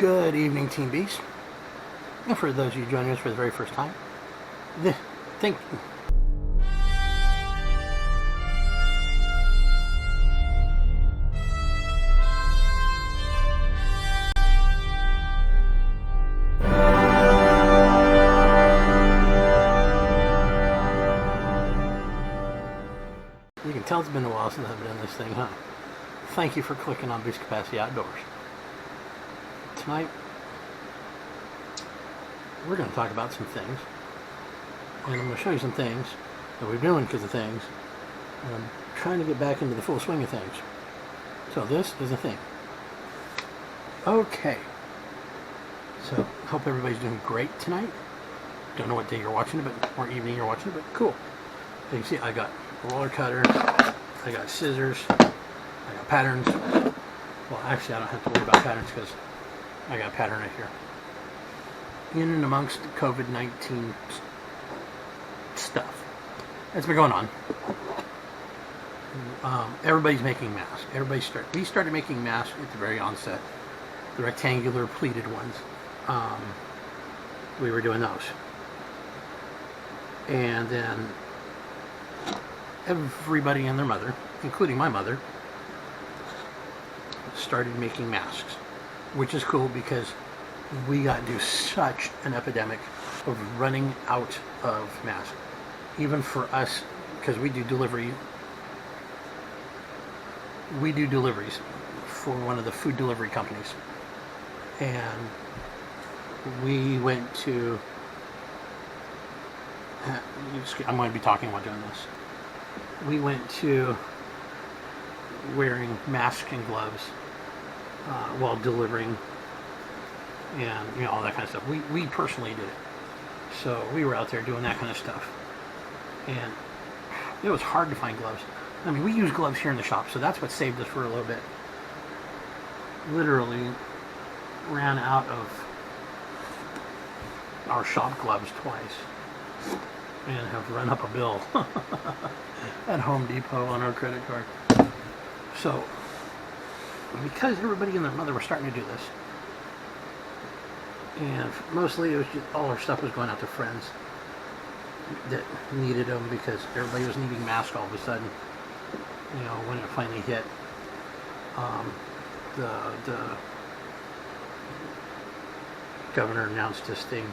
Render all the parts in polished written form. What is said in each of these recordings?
Good evening, Team Beast. And for those of you joining us for the very first time, thank you. You can tell it's been a while since I've done this thing, huh? Thank you for clicking on Beast Capacity Outdoors. Tonight, we're going to talk about some things, and I'm going to show you some things that we're doing because of things, and I'm trying to get back into the full swing of things. So this is a thing. Okay, so hope everybody's doing great tonight. Don't know what day you're watching it, or evening you're watching it, but cool. So you can see I got a roller cutter, I got scissors, I got patterns. Well, actually I don't have to worry about patterns because I got a pattern right here. In and amongst COVID-19 stuff that's been going on, everybody's making masks. We started making masks at the very onset, the rectangular pleated ones. We were doing those, and then everybody and their mother, including my mother, started making masks, which is cool because we got into such an epidemic of running out of masks. Even for us, because we do deliveries for one of the food delivery companies, and we went to, I'm going to be talking while doing this. We went to wearing masks and gloves while delivering, and all that kind of stuff. We personally did it, so we were out there doing that kind of stuff, and it was hard to find gloves. I mean, we use gloves here in the shop, so that's what saved us for a little bit. Literally ran out of our shop gloves twice, and have run up a bill at Home Depot on our credit card. So, because everybody and their mother were starting to do this, and mostly it was just all our stuff was going out to friends that needed them, because everybody was needing masks all of a sudden. When it finally hit, the governor announced this thing,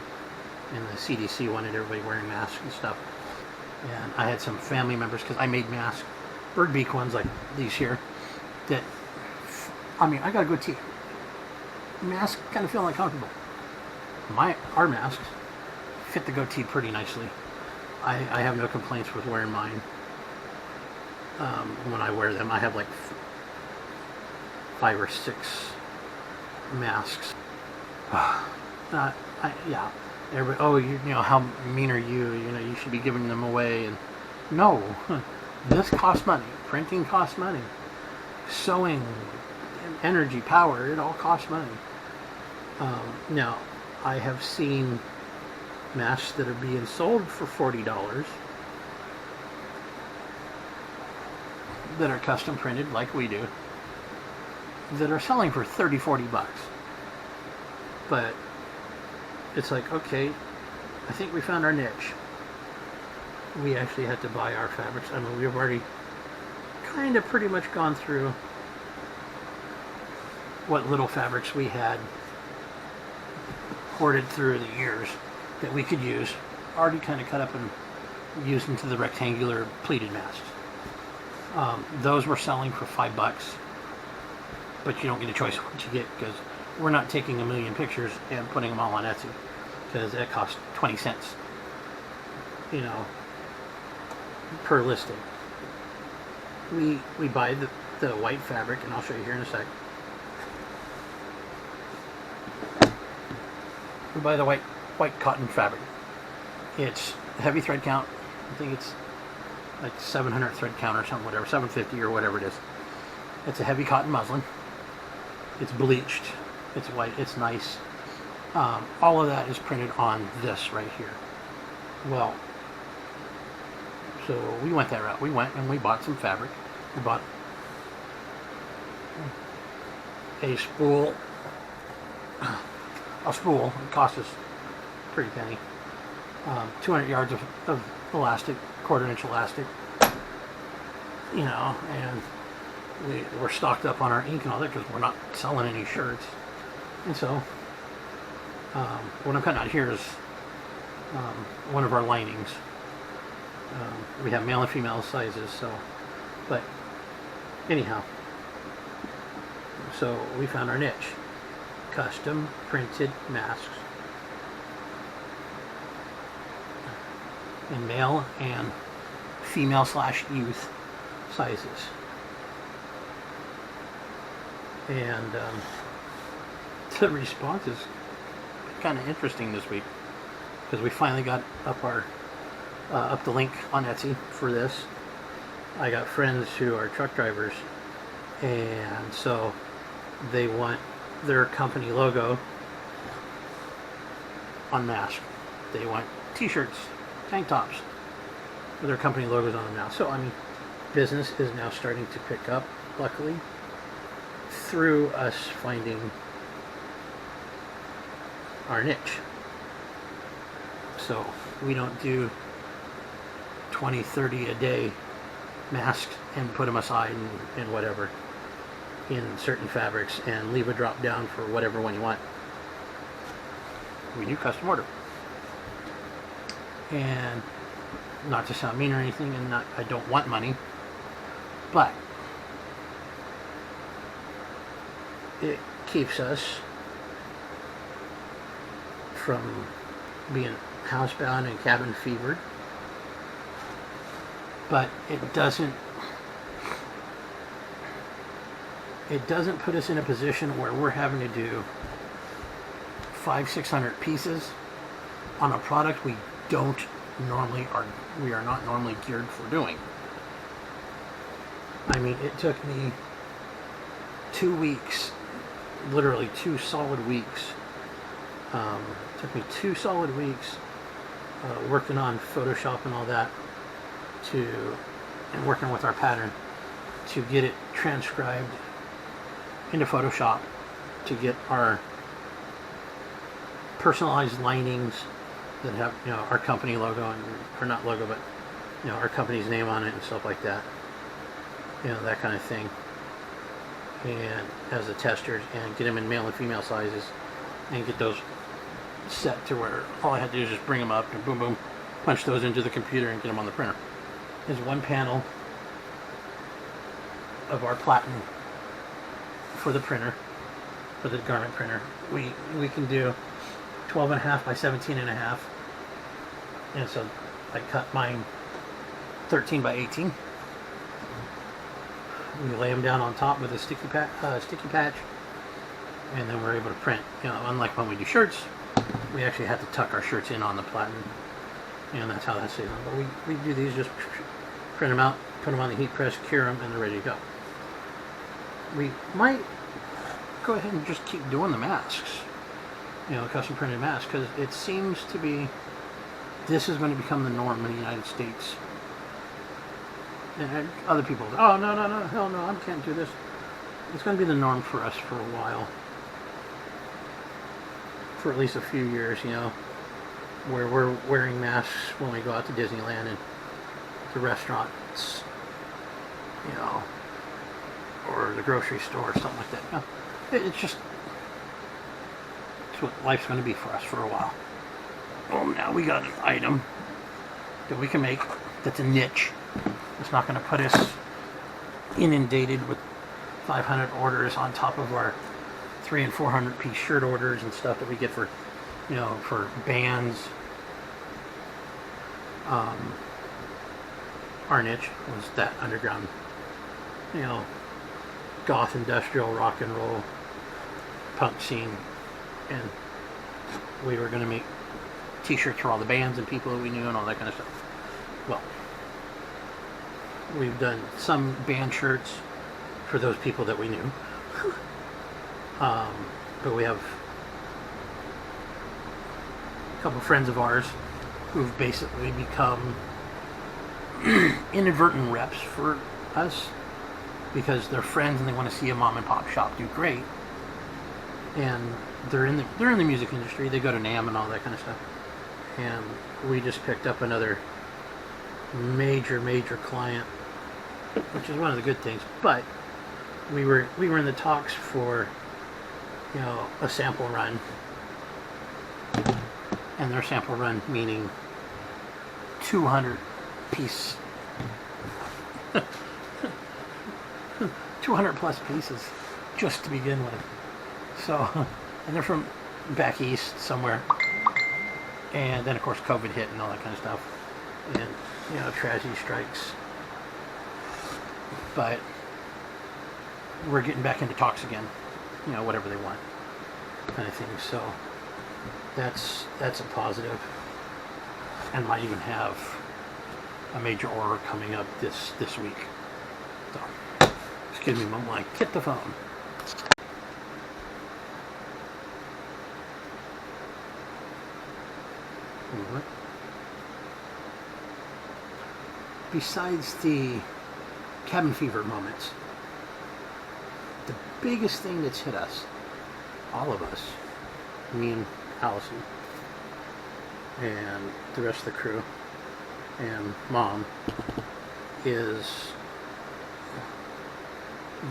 and the CDC wanted everybody wearing masks and stuff. And I had some family members, because I made masks, bird beak ones like these here, that, I got a good tee. Masks kind of feel uncomfortable. Our masks fit the goatee pretty nicely. I have no complaints with wearing mine. When I wear them, I have like 5 or 6 masks. Yeah. Everybody, how mean are you? You should be giving them away. And no, this costs money. Printing costs money. Sewing, energy, power, it all costs money. Now, I have seen masks that are being sold for $40 that are custom printed like we do, that are selling for $30-40 bucks. But it's like, okay, I think we found our niche. We actually had to buy our fabrics. We've already kind of pretty much gone through what little fabrics we had hoarded through the years that we could use, already kind of cut up and used into the rectangular pleated masks. Those were selling for $5, but you don't get a choice of what you get, because we're not taking a million pictures and putting them all on Etsy, because it costs 20 cents, per listing. We buy the white fabric, and I'll show you here in a sec. We buy the white cotton fabric. It's heavy thread count. I think it's like 700 thread count or something, whatever, 750 or whatever it is. It's a heavy cotton muslin. It's bleached. It's white. It's nice. All of that is printed on this right here. Well, so we went that route. We went and we bought some fabric. We bought a spool a spool. It cost us a pretty penny. 200 yards of elastic, quarter-inch elastic, you know, and we're stocked up on our ink and all that because we're not selling any shirts. And so what I'm cutting out here is one of our linings. We have male and female sizes, so, but anyhow, so we found our niche: custom printed masks in male and female / youth sizes. And the response is kind of interesting this week because we finally got up the link on Etsy for this. I got friends who are truck drivers, and so they want their company logo on mask. They want t-shirts, tank tops with their company logos on them now. So I mean, business is now starting to pick up, luckily, through us finding our niche. So we don't do 20, 30 a day masks and put them aside and whatever in certain fabrics and leave a drop down for whatever one you want. We do custom order. And not to sound mean or anything, and I don't want money, but it keeps us from being housebound and cabin fevered. But it doesn't put us in a position where we're having to do 500-600 pieces on a product we are not normally geared for doing. I mean, it took me 2 weeks, literally 2 solid weeks. Took me 2 solid weeks working on Photoshop and all that, and working with our pattern to get it transcribed into Photoshop, to get our personalized linings that have, you know, our company logo, or not logo, but, you know, our company's name on it and stuff like that, you know, that kind of thing, and as the testers, and get them in male and female sizes, and get those set to where all I had to do is just bring them up and boom boom, punch those into the computer and get them on the printer. There's one panel of our platen for the printer, for the garment printer. We can do 12.5 by 17.5, and so I cut mine 13 by 18. We lay them down on top with a sticky patch, and then we're able to print. You know, unlike when we do shirts, we actually have to tuck our shirts in on the platen, and that's how that's done. But we do these, just print them out, put them on the heat press, cure them, and they're ready to go. We might go ahead and just keep doing the masks, you know, custom printed masks, because it seems to be, this is going to become the norm in the United States. And other people, oh no, hell no, I can't do this. It's going to be the norm for us for a while, for at least a few years, you know, where we're wearing masks when we go out to Disneyland and to restaurants, you know, or the grocery store or something like that. You know, it's just, it's what life's going to be for us for a while. Well, now we got an item that we can make that's a niche. It's not going to put us inundated with 500 orders on top of our 300 and 400 piece shirt orders and stuff that we get for, you know, for bands. Our niche was that underground, you know, goth, industrial, rock and roll, punk scene, and we were going to make t-shirts for all the bands and people that we knew and all that kind of stuff. Well, we've done some band shirts for those people that we knew, but we have a couple friends of ours who've basically become inadvertent reps for us because they're friends and they want to see a mom and pop shop do great, and they're in the music industry. They go to NAMM and all that kind of stuff. And we just picked up another major client, which is one of the good things. But we were in the talks for, you know, a sample run, and their sample run meaning 200 piece 200 plus pieces just to begin with. So, and they're from back east somewhere, and then of course COVID hit and all that kind of stuff, and you know, tragedy strikes. But we're getting back into talks again, you know, whatever they want, kind of thing. So that's a positive, and might even have a major order coming up this week. So, excuse me, Mom, like, hit the phone. Mm-hmm. Besides the cabin fever moments, the biggest thing that's hit us, all of us, me and Allison, and the rest of the crew, and Mom, is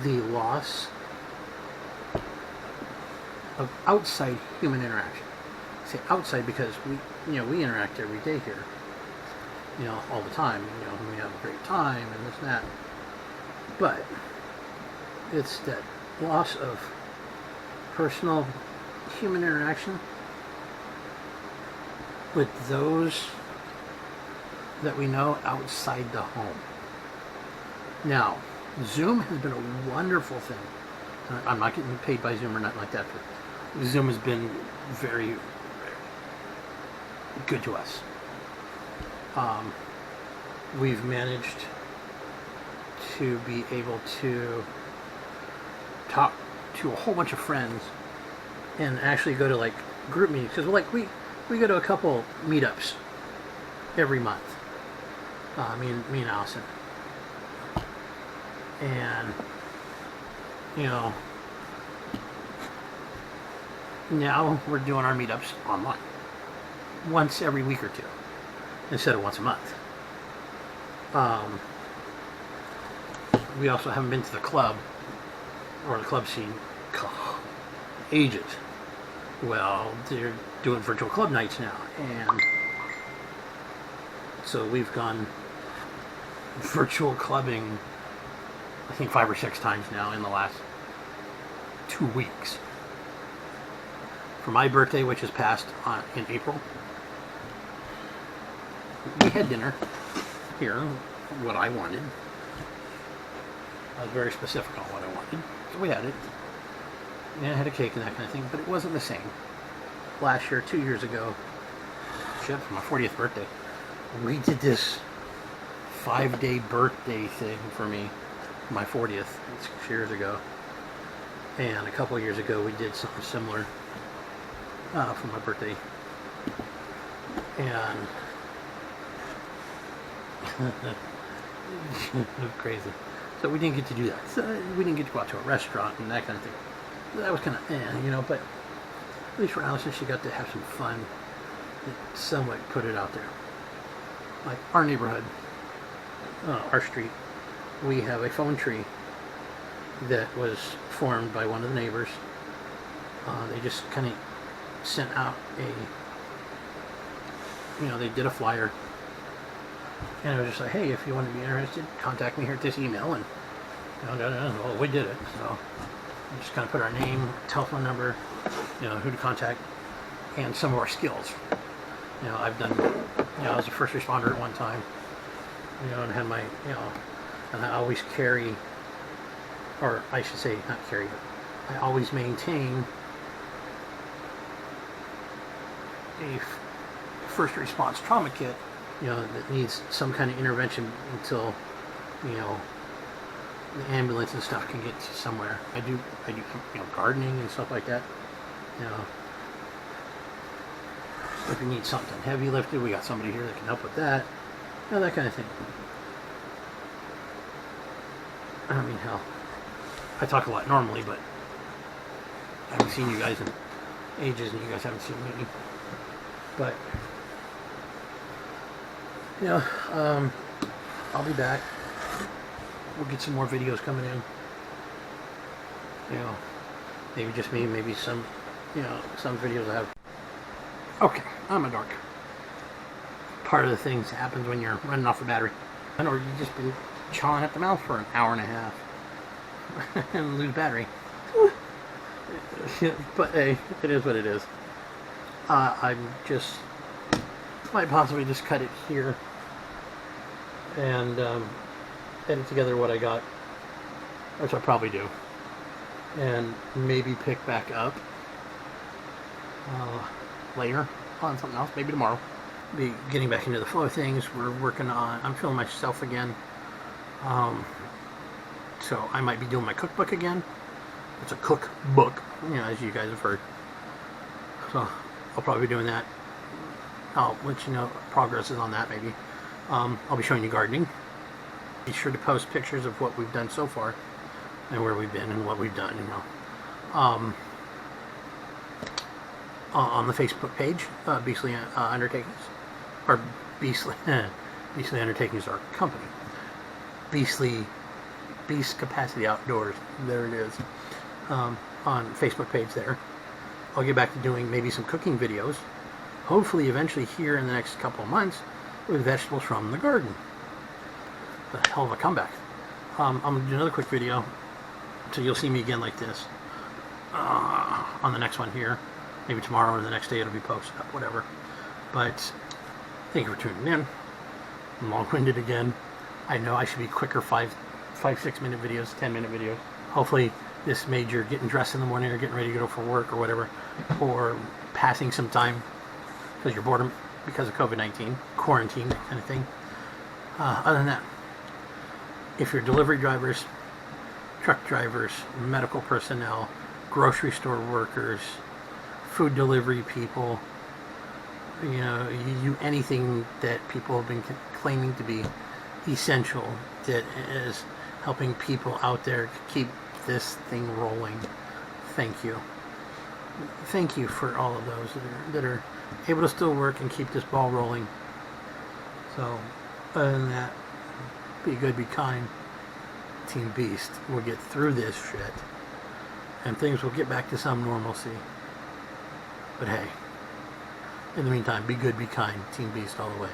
the loss of outside human interaction. I say outside because we interact every day here, you know, all the time. You know, we have a great time and this and that. But it's that loss of personal human interaction with those that we know outside the home. Now, Zoom has been a wonderful thing. I'm not getting paid by Zoom or nothing like that, but Zoom has been very, very good to us. We've managed to be able to talk to a whole bunch of friends and actually go to like group meetings, because we go to a couple meetups every month. Me and Allison, and you know, now we're doing our meetups online once every week or two instead of once a month. We also haven't been to the club or the club scene ages. Well, they're doing virtual club nights now, and so we've gone virtual clubbing, I think 5 or 6 times now in the last 2 weeks. For my birthday, which is passed in April, we had dinner here, what I wanted. I was very specific on what I wanted, so we had it. And I had a cake and that kind of thing, but it wasn't the same. Last year, 2 years ago, shit, for my 40th birthday, we did this 5-day birthday thing for me, my 40th, 6 years ago. And a couple of years ago, we did something similar for my birthday. And crazy. So we didn't get to do that. So we didn't get to go out to a restaurant and that kind of thing. So that was kind of, you know, but at least for Allison, she got to have some fun. It somewhat put it out there. Like our neighborhood, our street, we have a phone tree that was formed by one of the neighbors. They just kind of sent out they did a flyer, and it was just like, hey, if you want to be interested, contact me here at this email, and well, we did it. So we just kind of put our name, telephone number, who to contact, and some of our skills. I've done, I was a first responder at one time, and had my, and I always carry, or I should say not carry, but I always maintain a first response trauma kit, that needs some kind of intervention until, the ambulance and stuff can get to somewhere. I do, gardening and stuff like that. If you need something heavy lifted, we got somebody here that can help with that. That kind of thing. I mean, hell, I talk a lot normally, but I haven't seen you guys in ages, and you guys haven't seen me. But, you know, I'll be back. We'll get some more videos coming in. You know, maybe just me, maybe some, you know, some videos I have. Okay, I'm a dork. Part of the things happens when you're running off the battery. Or you just been chawing at the mouth for an hour and a half and lose battery. But hey, it is what it is. I'm just might possibly just cut it here and edit together what I got, which I'll probably do, and maybe pick back up later on something else, maybe tomorrow. Be getting back into the flow of things. We're working on, I'm filming myself again, so I might be doing my cookbook again. It's a cookbook, you know, as you guys have heard, so I'll probably be doing that. I'll let you know progress is on that. Maybe I'll be showing you gardening. Be sure to post pictures of what we've done so far and where we've been and what we've done, you know, on the Facebook page, Beastly Undertakings, or Beastly Undertakings is our company. Beast Capacity Outdoors, there it is, on Facebook page there. I'll get back to doing maybe some cooking videos, hopefully eventually here in the next couple of months, with vegetables from the garden. It's a hell of a comeback. I'm going to do another quick video, so you'll see me again like this on the next one here. Maybe tomorrow or the next day it'll be posted up, whatever. But thank you for tuning in. I'm long-winded again. I know I should be quicker, 5-6 minute videos, 10-minute videos. Hopefully this made your getting dressed in the morning or getting ready to go for work or whatever, or passing some time because you're bored because of COVID-19, quarantine, that kind of thing. Other than that, if you're delivery drivers, truck drivers, medical personnel, grocery store workers, food delivery people, you know, you anything that people have been claiming to be essential, that is helping people out there keep this thing rolling. Thank you. Thank you for all of those that are able to still work and keep this ball rolling. So, other than that, be good, be kind. Team Beast will get through this shit, and things will get back to some normalcy. But hey, in the meantime, be good, be kind. Team Beast all the way.